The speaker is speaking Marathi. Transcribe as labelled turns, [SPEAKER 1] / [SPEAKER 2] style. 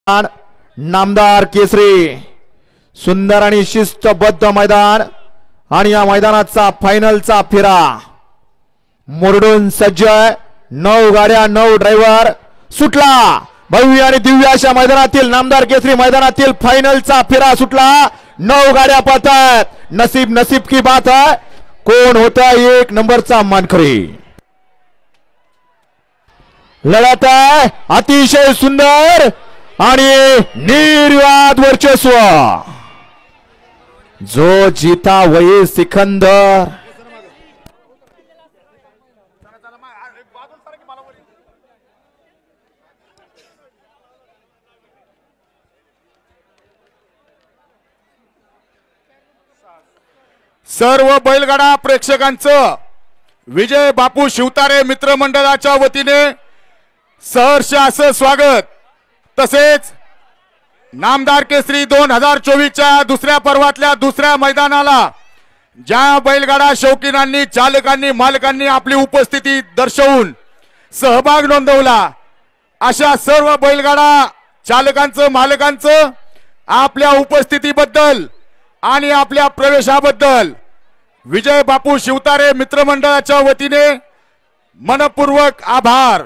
[SPEAKER 1] नामदार केसरी सुंदर आणि शिस्तबद्ध मैदान आणि या मैदानाचा फायनलचा फेरा मुरडून सज्ज 9 गाड्या 9 ड्रायव्हर सुटला भव्य आणि दिव्य अशा मैदानातील नामदार केसरी मैदानातील फायनलचा फेरा सुटला 9 गाड्या पळतात नसीब नसीब की बात है कोण होता 1 नंबरचा मानकरी लढत आहे अतिशय सुंदर आणि निर्वाद वर्चस्व जो जीता वही सिकंदर
[SPEAKER 2] सर्व बैलगाडा प्रेक्षकांचं विजय बापू शिवतारे मित्रमंडळाच्या वतीने सहर्ष असं स्वागत तसेच नामदार केसरी 2024 च्या दुसऱ्या पर्वातल्या दुसऱ्या मैदानाला ज्या बैलगाडा शौकीनांनी चालकांनी मालकांनी आपली उपस्थिती दर्शवून सहभाग नोंदवला अशा सर्व बैलगाडा चालकांचं मालकांचं आपल्या उपस्थितीबद्दल आणि आपल्या प्रवेशाबद्दल विजय बापू शिवतारे मित्रमंडळाच्या वतीने मनपूर्वक आभार।